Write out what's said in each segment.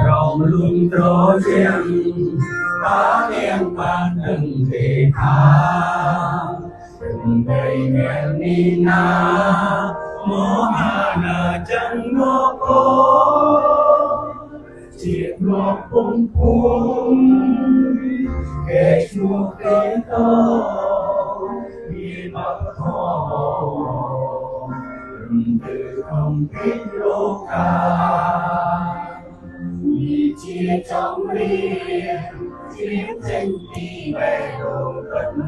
rồng luôn trôi riêng ta đêm ban đừng về tha đừng về nghe ni na mô hà na chẳng ngô cô chiếc ngọc phung phung kẻ chúa kẻ tô vì mặc thọ đừng từ không kết lô ca vì chia trong liên chiếc tranh đi về đồ cận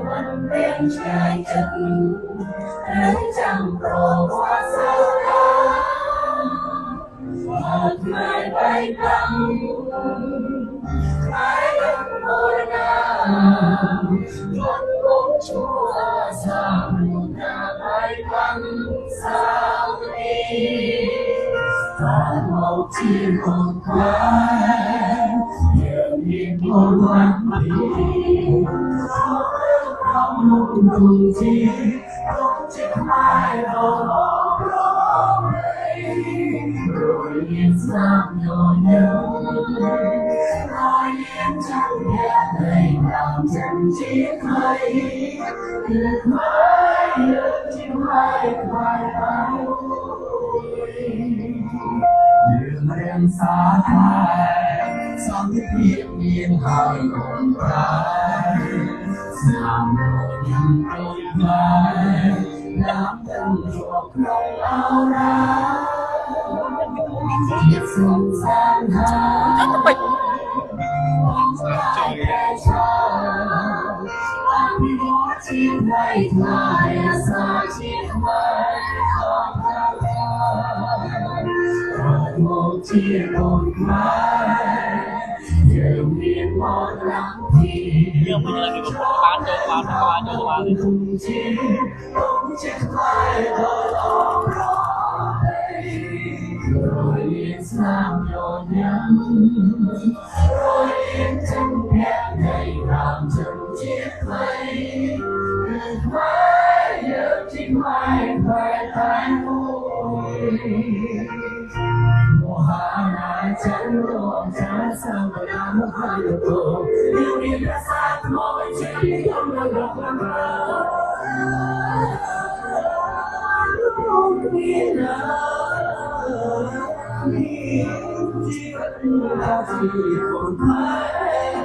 vẫn bên trái chân lấy chẳng pro qua sao ta một mai bay thăng mãi vẫn ngồi nằm luôn cũng chúa rằng ta bay thăng sao đi ta một chim một quái nhiều niềm hôn lắm đi không lúc cùng chi không chiếc mai đâu đó rồi yên giang nhỏ nhớ nói yên chẳng biết đây làm chân chiếc mây được mãi được chim hai khoai tay đường đêm xa thai xong cái thiên nhiên hai cùng trái giảm nỗi nhầm đôi vai đám tân ruột không áo đá chiếc xuân gian tháng anh có chiếc mây thoại xa chiếc mây không một chiếc hồn mai nhiều niềm mơ lắng thì nhưng mà như là cái bán cho cùng chiếc mai thơ lòng rồi yên sang nhỏ nhắn rồi yên chân đẹp đầy làm chân chiếc mây được mãi nhớ chim mai phải thay vui mùa hạ lại chẳng còn trái sao mà đã mất hai được tổ yêu niềm đã xa mọi chuyện không được gặp lại không biết chỉ là chỉ còn thấy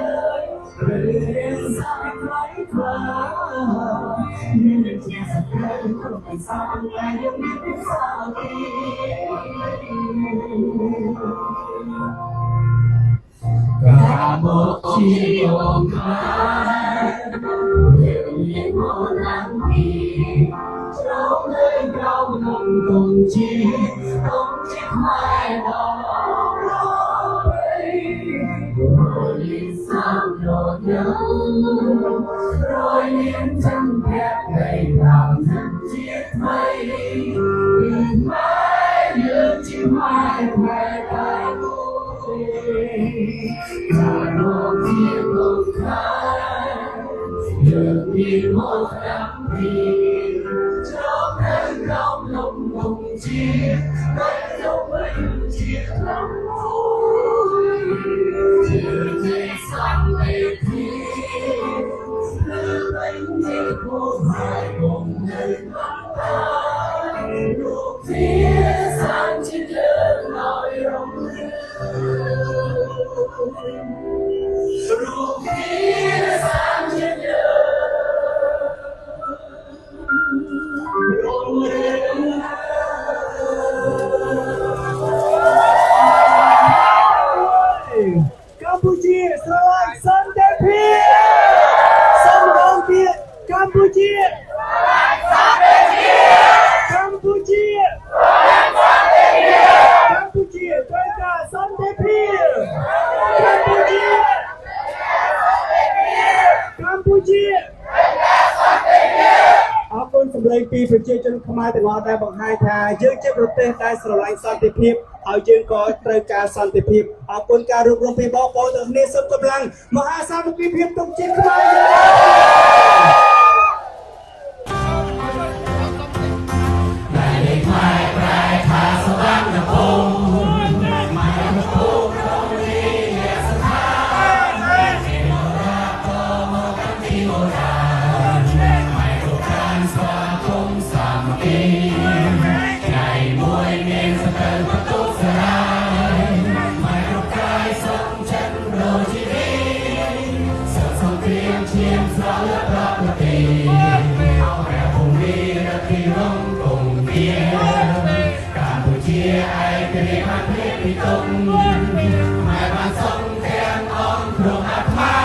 về sai lấy thở nhưng để chia sẻ không phải sao ngày đêm biết sao đi cả một chiếc hồn mai nhiều niềm mơ lắng đi trong nơi cao nồng cùng chi không chiếc mai đỏ rồi đi sao nhỏ nhớ rồi những chân thép đầy làm thân chiếc mây đừng mãi nhớ chim mai về tay vui cả một chiếc hồn khai nhớ đi một đắm đi trong cơn không lùng cùng chiếc cánh trong mình chiếc lắm vui chiều cây xanh đầy thiên đưa bánh chiếc cô hai cùng nơi mắt ta luộc phía sang chiếc lớn nói rộng luộc phía sang chiếc lớn Campuchia, selain Santai Pir, Sambal Pir, Campuchia, Campuchia, Campuchia, Mereka Santai Pir, Campuchia, Campuchia. អរគុណសម្លេងពីប្រជាជនខ្មែរទាំងអស់ដែលបង្ហាញថាយើងជាប្រទេសដែលស្រឡាញ់សន្តិភាពហើយយើងក៏ត្រូវការសន្តិភាពអរគុណការរួបរวมពីបងប្អូនទាំងគ្នាសូមកម្លាំងមហាសាមគ្គីភាពទុកជាតិខ្មែរយើង ជាឯករាជ្យបានភាពពីទុំខ្មែរបានសុំទាំងអង្គក្នុងអាត្មា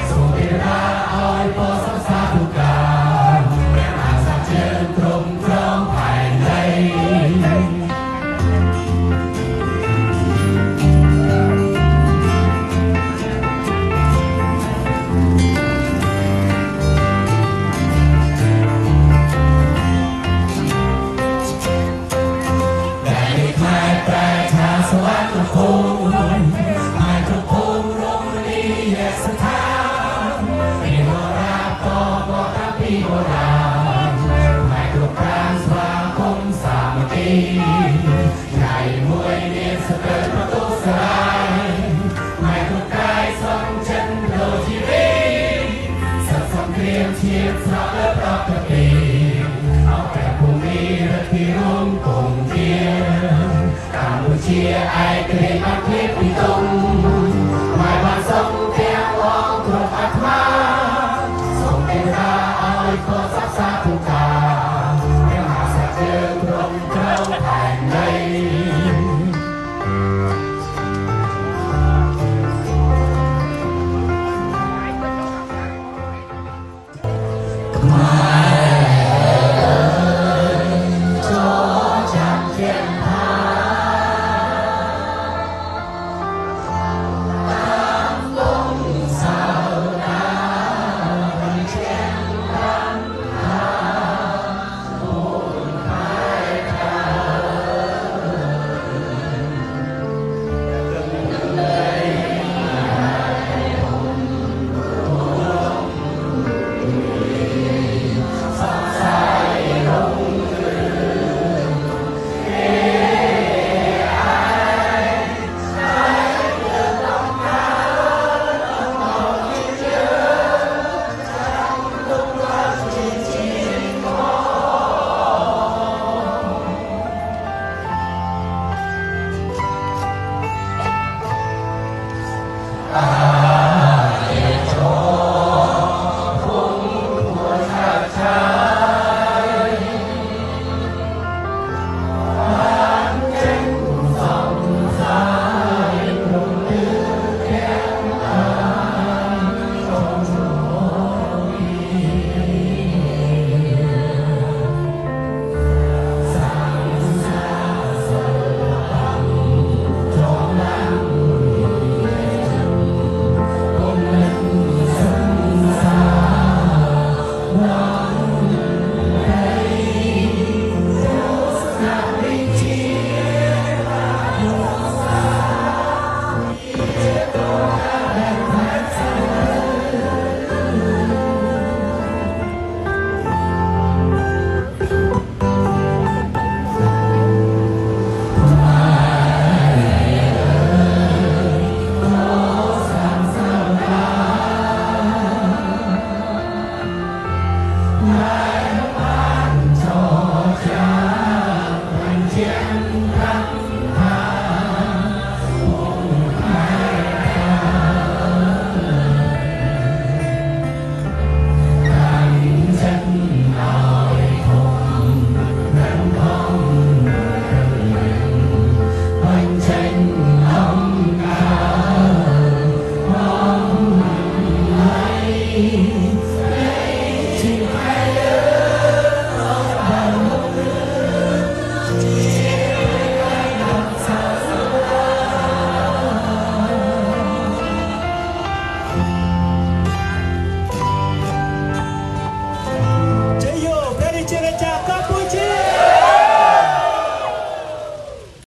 សូមទេវតាឲ្យពរសរសើរទូការព្រះមហាក្សត្រយើងទ្រង់គ្រងផែនដីថ្ងៃមួយនាងសកើប្រទូសរាយថ្ងៃគ្រប់កាយសំចិនលោជីវីសត្វសំគ្រាមឈៀបស្រក់លើប្រកទីអស់ព្រះភូមិរទ្ធីរួមគង់ជាកម្ពុជាឯករាជ្យបានភាពពីទុំខ្មែរបានសុំទាំងអង្គគ្រប់អាត្មាសូមទេវតាឲ្យខុសសាសាទូការព្រះមហាក្សត្រយើងទ្រង់គ្រងផែនដី